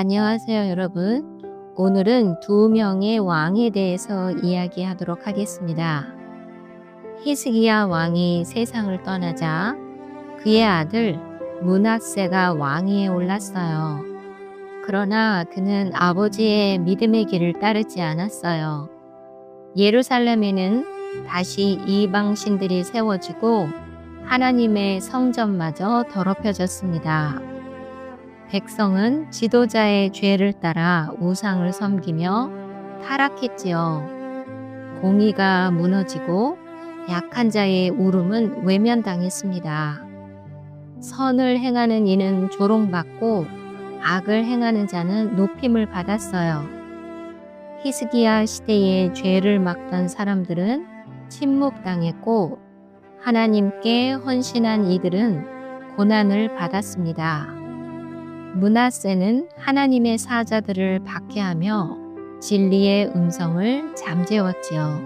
안녕하세요, 여러분. 오늘은 두 명의 왕에 대해서 이야기하도록 하겠습니다. 히스기야 왕이 세상을 떠나자 그의 아들 므낫세가 왕위에 올랐어요. 그러나 그는 아버지의 믿음의 길을 따르지 않았어요. 예루살렘에는 다시 이방 신들이 세워지고 하나님의 성전마저 더럽혀졌습니다. 백성은 지도자의 죄를 따라 우상을 섬기며 타락했지요. 공의가 무너지고 약한 자의 울음은 외면당했습니다. 선을 행하는 이는 조롱받고 악을 행하는 자는 높임을 받았어요. 히스기야 시대에 죄를 막던 사람들은 침묵당했고 하나님께 헌신한 이들은 고난을 받았습니다. 므낫세는 하나님의 사자들을 박해하며 진리의 음성을 잠재웠지요.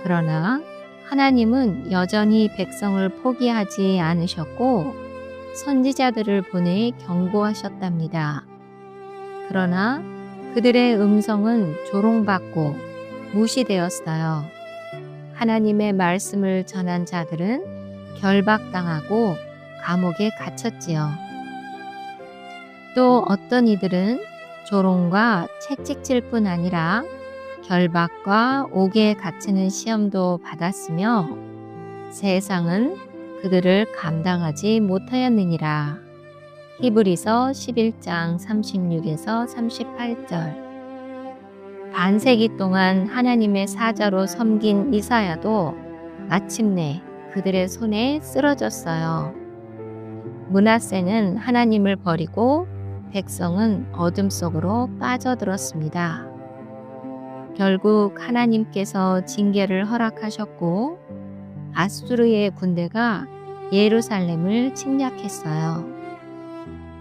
그러나 하나님은 여전히 백성을 포기하지 않으셨고 선지자들을 보내 경고하셨답니다. 그러나 그들의 음성은 조롱받고 무시되었어요. 하나님의 말씀을 전한 자들은 결박당하고 감옥에 갇혔지요. 또 어떤 이들은 조롱과 채찍질 뿐 아니라 결박과 옥에 갇히는 시험도 받았으며 세상은 그들을 감당하지 못하였느니라. 히브리서 11장 36에서 38절. 반세기 동안 하나님의 사자로 섬긴 이사야도 마침내 그들의 손에 쓰러졌어요. 므낫세는 하나님을 버리고 백성은 어둠 속으로 빠져들었습니다. 결국 하나님께서 징계를 허락하셨고 아수르의 군대가 예루살렘을 침략했어요.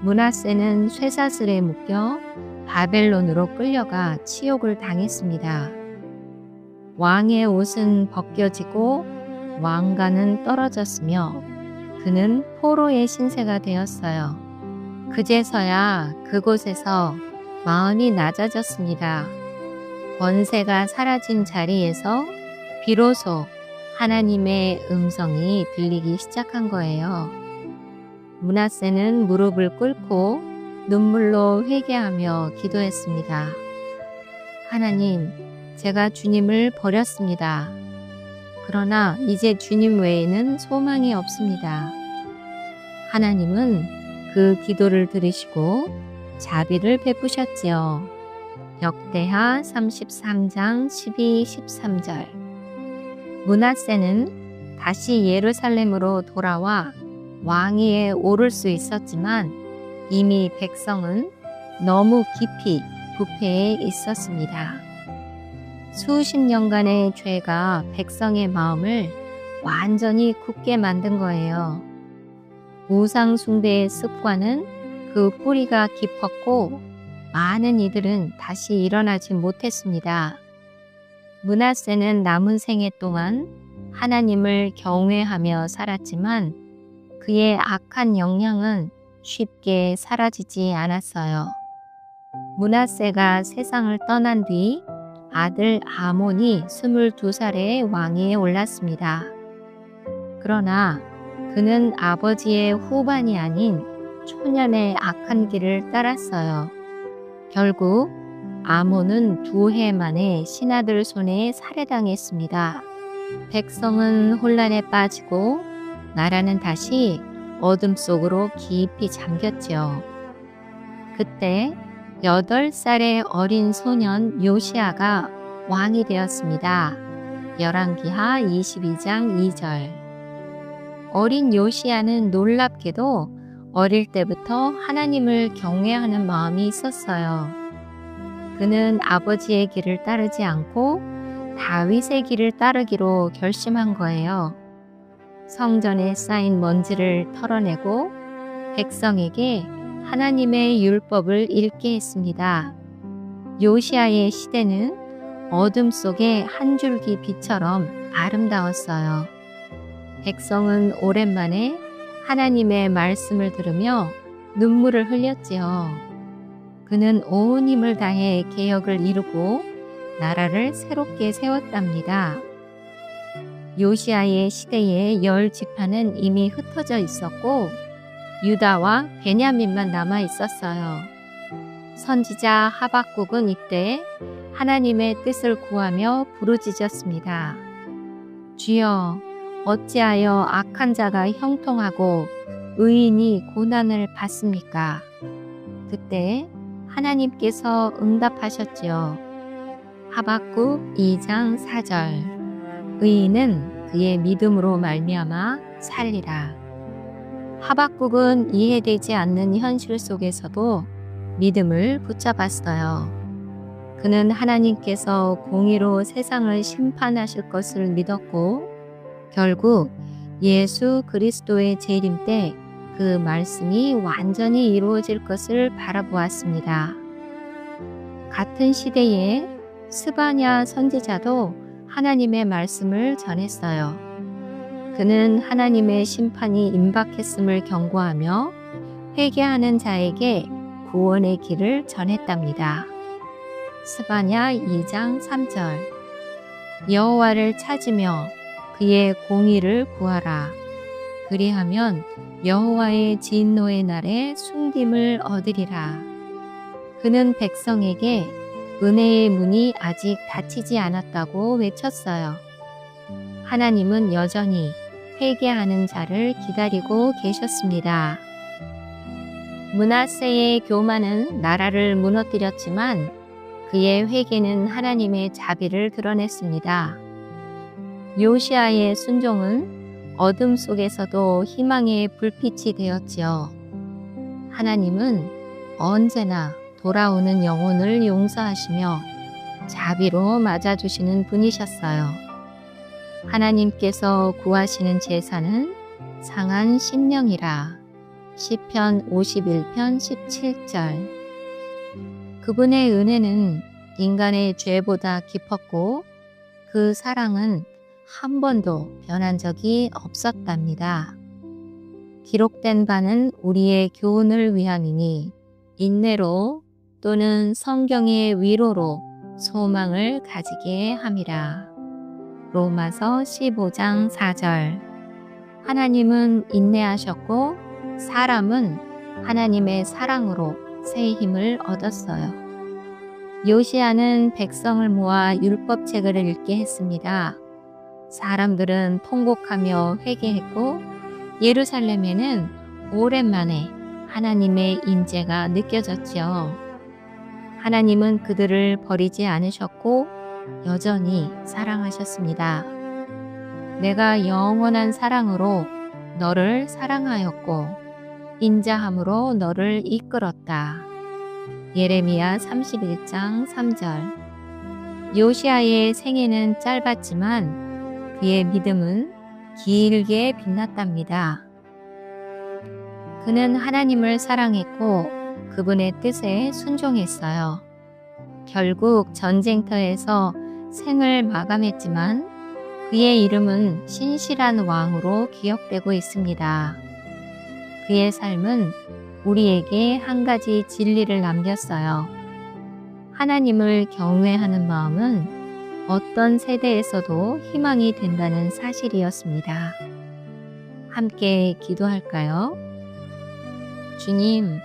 므낫세는 쇠사슬에 묶여 바벨론으로 끌려가 치욕을 당했습니다. 왕의 옷은 벗겨지고 왕관은 떨어졌으며 그는 포로의 신세가 되었어요. 그제서야 그곳에서 마음이 낮아졌습니다. 권세가 사라진 자리에서 비로소 하나님의 음성이 들리기 시작한 거예요. 므낫세는 무릎을 꿇고 눈물로 회개하며 기도했습니다. 하나님, 제가 주님을 버렸습니다. 그러나 이제 주님 외에는 소망이 없습니다. 하나님은 그 기도를 들으시고 자비를 베푸셨지요. 역대하 33장 12, 13절. 므낫세는 다시 예루살렘으로 돌아와 왕위에 오를 수 있었지만 이미 백성은 너무 깊이 부패해 있었습니다. 수십 년간의 죄가 백성의 마음을 완전히 굳게 만든 거예요. 우상 숭배의 습관은 그 뿌리가 깊었고 많은 이들은 다시 일어나지 못했습니다. 므낫세는 남은 생애 동안 하나님을 경외하며 살았지만 그의 악한 영향은 쉽게 사라지지 않았어요. 므낫세가 세상을 떠난 뒤 아들 아몬이 22살에 왕위에 올랐습니다. 그러나 그는 아버지의 후반이 아닌 초년의 악한 길을 따랐어요. 결국 아몬은 2해 만에 신하들 손에 살해당했습니다. 백성은 혼란에 빠지고 나라는 다시 어둠 속으로 깊이 잠겼지요. 그때 8살의 어린 소년 요시야가 왕이 되었습니다. 열왕기하 22장 2절. 어린 요시야는 놀랍게도 어릴 때부터 하나님을 경외하는 마음이 있었어요. 그는 아버지의 길을 따르지 않고 다윗의 길을 따르기로 결심한 거예요. 성전에 쌓인 먼지를 털어내고 백성에게 하나님의 율법을 읽게 했습니다. 요시야의 시대는 어둠 속의 한 줄기 빛처럼 아름다웠어요. 백성은 오랜만에 하나님의 말씀을 들으며 눈물을 흘렸지요. 그는 온 힘을 다해 개혁을 이루고 나라를 새롭게 세웠답니다. 요시아의 시대에 10지파는 이미 흩어져 있었고 유다와 베냐민만 남아 있었어요. 선지자 하박국은 이때 하나님의 뜻을 구하며 부르짖었습니다. 주여, 어찌하여 악한 자가 형통하고 의인이 고난을 받습니까? 그때 하나님께서 응답하셨지요. 하박국 2장 4절. 의인은 그의 믿음으로 말미암아 살리라. 하박국은 이해되지 않는 현실 속에서도 믿음을 붙잡았어요. 그는 하나님께서 공의로 세상을 심판하실 것을 믿었고 결국 예수 그리스도의 재림 때 그 말씀이 완전히 이루어질 것을 바라보았습니다. 같은 시대에 스바냐 선지자도 하나님의 말씀을 전했어요. 그는 하나님의 심판이 임박했음을 경고하며 회개하는 자에게 구원의 길을 전했답니다. 스바냐 2장 3절. 여호와를 찾으며 그의 공의를 구하라. 그리하면 여호와의 진노의 날에 숨김을 얻으리라. 그는 백성에게 은혜의 문이 아직 닫히지 않았다고 외쳤어요. 하나님은 여전히 회개하는 자를 기다리고 계셨습니다. 므낫세의 교만은 나라를 무너뜨렸지만 그의 회개는 하나님의 자비를 드러냈습니다. 요시아의 순종은 어둠 속에서도 희망의 불빛이 되었지요. 하나님은 언제나 돌아오는 영혼을 용서하시며 자비로 맞아주시는 분이셨어요. 하나님께서 구하시는 제사는 상한 심령이라. 시편 51편 17절. 그분의 은혜는 인간의 죄보다 깊었고 그 사랑은 한 번도 변한 적이 없었답니다. 기록된 바는 우리의 교훈을 위함이니 인내로 또는 성경의 위로로 소망을 가지게 함이라. 로마서 15장 4절. 하나님은 인내하셨고 사람은 하나님의 사랑으로 새 힘을 얻었어요. 요시아는 백성을 모아 율법책을 읽게 했습니다. 사람들은 통곡하며 회개했고 예루살렘에는 오랜만에 하나님의 임재가 느껴졌지요. 하나님은 그들을 버리지 않으셨고 여전히 사랑하셨습니다. 내가 영원한 사랑으로 너를 사랑하였고 인자함으로 너를 이끌었다. 예레미야 31장 3절. 요시아의 생애는 짧았지만 그의 믿음은 길게 빛났답니다. 그는 하나님을 사랑했고 그분의 뜻에 순종했어요. 결국 전쟁터에서 생을 마감했지만 그의 이름은 신실한 왕으로 기억되고 있습니다. 그의 삶은 우리에게 한 가지 진리를 남겼어요. 하나님을 경외하는 마음은 어떤 세대에서도 희망이 된다는 사실이었습니다. 함께 기도할까요? 주님,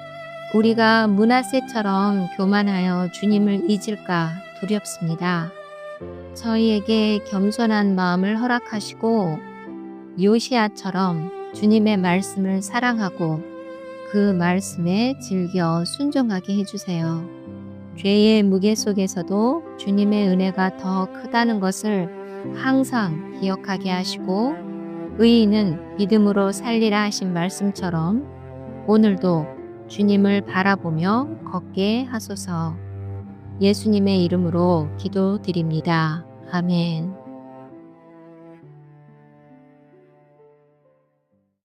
우리가 므낫세처럼 교만하여 주님을 잊을까 두렵습니다. 저희에게 겸손한 마음을 허락하시고 요시아처럼 주님의 말씀을 사랑하고 그 말씀에 즐겨 순종하게 해주세요. 죄의 무게 속에서도 주님의 은혜가 더 크다는 것을 항상 기억하게 하시고 의인은 믿음으로 살리라 하신 말씀처럼 오늘도 주님을 바라보며 걷게 하소서. 예수님의 이름으로 기도드립니다. 아멘.